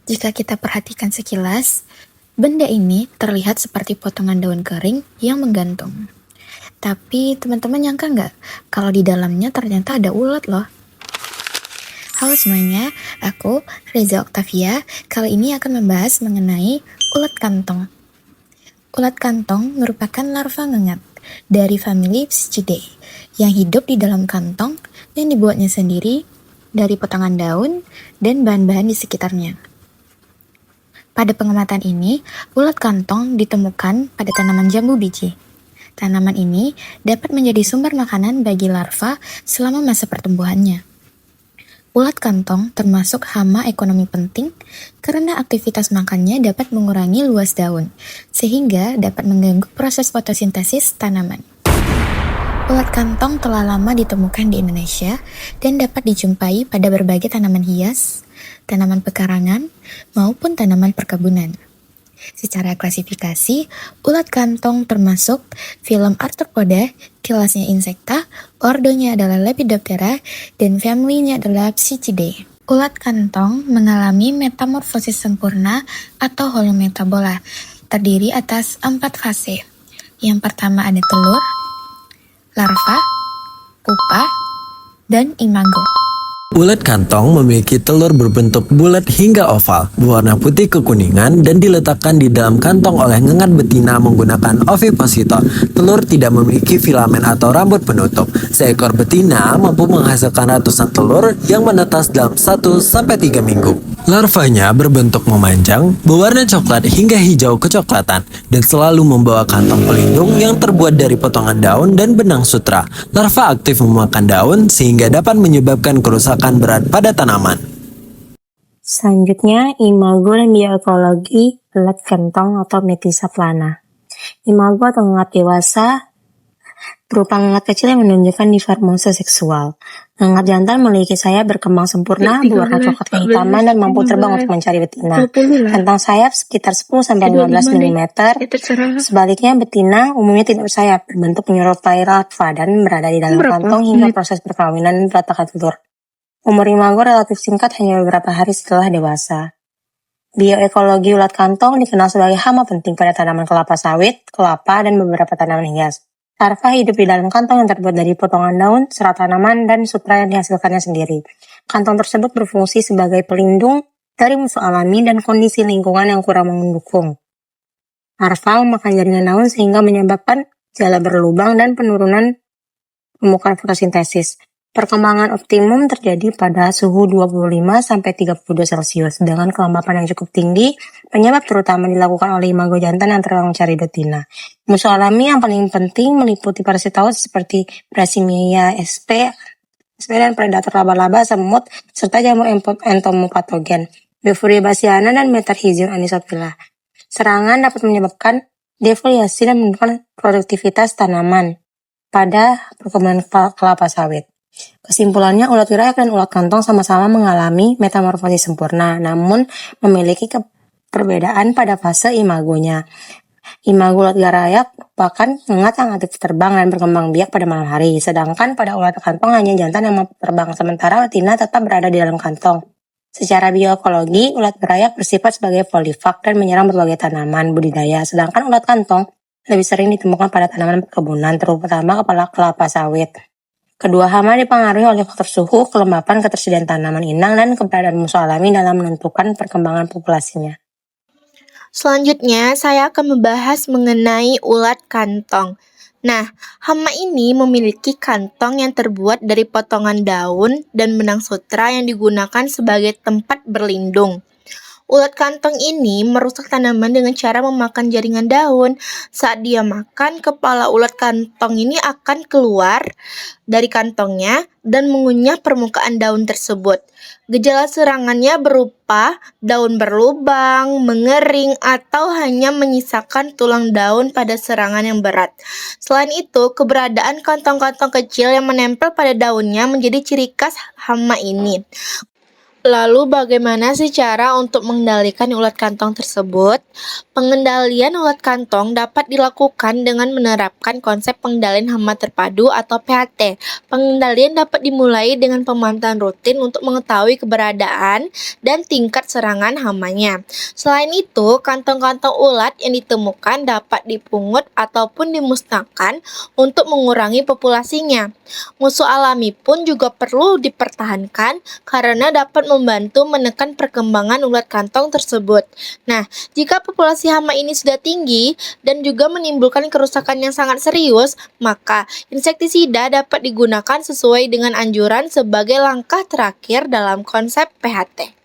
Jika kita perhatikan sekilas, benda ini terlihat seperti potongan daun kering yang menggantung. Tapi teman-teman nyangka nggak kalau di dalamnya ternyata ada ulat loh? Halo semuanya, aku Reza Octavia. Kali ini akan membahas mengenai ulat kantong. Ulat kantong merupakan larva ngengat dari famili Psittaceae yang hidup di dalam kantong yang dibuatnya sendiri dari potongan daun dan bahan-bahan di sekitarnya. Pada pengamatan ini, ulat kantong ditemukan pada tanaman jambu biji. Tanaman ini dapat menjadi sumber makanan bagi larva selama masa pertumbuhannya. Ulat kantong termasuk hama ekonomi penting karena aktivitas makannya dapat mengurangi luas daun, sehingga dapat mengganggu proses fotosintesis tanaman. Ulat kantong telah lama ditemukan di Indonesia dan dapat dijumpai pada berbagai tanaman hias, tanaman pekarangan, maupun tanaman perkebunan. Secara klasifikasi, ulat kantong termasuk filum Arthropoda, kelasnya Insecta, ordonya adalah Lepidoptera, dan familinya adalah Psittaceae. Ulat kantong mengalami metamorfosis sempurna atau holometabola, terdiri atas 4 fase. Yang pertama ada telur, larva, pupa, dan imago. Ulat kantong memiliki telur berbentuk bulat hingga oval, berwarna putih kekuningan dan diletakkan di dalam kantong oleh ngengat betina menggunakan ovipositor. Telur tidak memiliki filamen atau rambut penutup. Seekor betina mampu menghasilkan ratusan telur yang menetas dalam 1-3 minggu. Larvanya berbentuk memanjang, berwarna coklat hingga hijau kecoklatan, dan selalu membawa kantong pelindung yang terbuat dari potongan daun dan benang sutra. Larva aktif memakan daun sehingga dapat menyebabkan kerusakan berat pada tanaman. Selanjutnya, imago dan bioekologi ulat kantong atau Metysa plana. Imago atau ngengat dewasa berupa ngengat kecil yang menunjukkan dimorfose seksual. Ngengat jantan memiliki sayap berkembang sempurna, berwarna coklat kehitaman, dan mampu terbang untuk mencari betina. Rentang sayap sekitar 10-15 mm. Sebaliknya, betina umumnya tidak bersayap, berbentuk menyerupai larva, dan berada di dalam kantong hingga proses perkawinan dan peletakan telur. Umur imago relatif singkat, hanya beberapa hari setelah dewasa. Bioekologi ulat kantong dikenal sebagai hama penting pada tanaman kelapa sawit, kelapa, dan beberapa tanaman hias. Larva hidup di dalam kantong yang terbuat dari potongan daun, serat tanaman, dan sutra yang dihasilkannya sendiri. Kantong tersebut berfungsi sebagai pelindung dari musuh alami dan kondisi lingkungan yang kurang mendukung. Larva memakan jaringan daun sehingga menyebabkan jala berlubang dan penurunan permukaan fotosintesis. Perkembangan optimum terjadi pada suhu 25-32 Celcius dengan kelembapan yang cukup tinggi. Penyebab terutama dilakukan oleh imago jantan yang terbang mencari betina. Musuh alami yang paling penting meliputi parasitoid seperti Brasiliensia sp, dan predator laba-laba, semut, serta jamur entomopatogen, Bevuria bassiana dan Metarhizium anisophylla. Serangan dapat menyebabkan defoliasi dan menurunkan produktivitas tanaman pada perkebunan kelapa sawit. Kesimpulannya, ulat gerayak dan ulat kantong sama-sama mengalami metamorfosis sempurna, namun memiliki perbedaan pada fase imagonya. Imago ulat gerayak merupakan ngengat yang aktif terbang dan berkembang biak pada malam hari, sedangkan pada ulat kantong hanya jantan yang mampu terbang, sementara betina tetap berada di dalam kantong. Secara bioekologi, ulat gerayak bersifat sebagai polifag dan menyerang berbagai tanaman budidaya, sedangkan ulat kantong lebih sering ditemukan pada tanaman perkebunan, terutama kepala kelapa sawit. Kedua hama dipengaruhi oleh faktor suhu, kelembapan, ketersediaan tanaman inang, dan keberadaan musuh alami dalam menentukan perkembangan populasinya. Selanjutnya, saya akan membahas mengenai ulat kantong. Nah, hama ini memiliki kantong yang terbuat dari potongan daun dan benang sutra yang digunakan sebagai tempat berlindung. Ulat kantong ini merusak tanaman dengan cara memakan jaringan daun. Saat dia makan, kepala ulat kantong ini akan keluar dari kantongnya dan mengunyah permukaan daun tersebut. Gejala serangannya berupa daun berlubang, mengering, atau hanya menyisakan tulang daun pada serangan yang berat. Selain itu, keberadaan kantong-kantong kecil yang menempel pada daunnya menjadi ciri khas hama ini. Lalu bagaimana sih cara untuk mengendalikan ulat kantong tersebut? Pengendalian ulat kantong dapat dilakukan dengan menerapkan konsep pengendalian hama terpadu atau PHT. Pengendalian dapat dimulai dengan pemantauan rutin untuk mengetahui keberadaan dan tingkat serangan hamanya. Selain itu, kantong-kantong ulat yang ditemukan dapat dipungut ataupun dimusnahkan untuk mengurangi populasinya. Musuh alami pun juga perlu dipertahankan karena dapat membantu menekan perkembangan ulat kantong tersebut. Nah, jika populasi hama ini sudah tinggi dan juga menimbulkan kerusakan yang sangat serius, maka insektisida dapat digunakan sesuai dengan anjuran sebagai langkah terakhir dalam konsep PHT.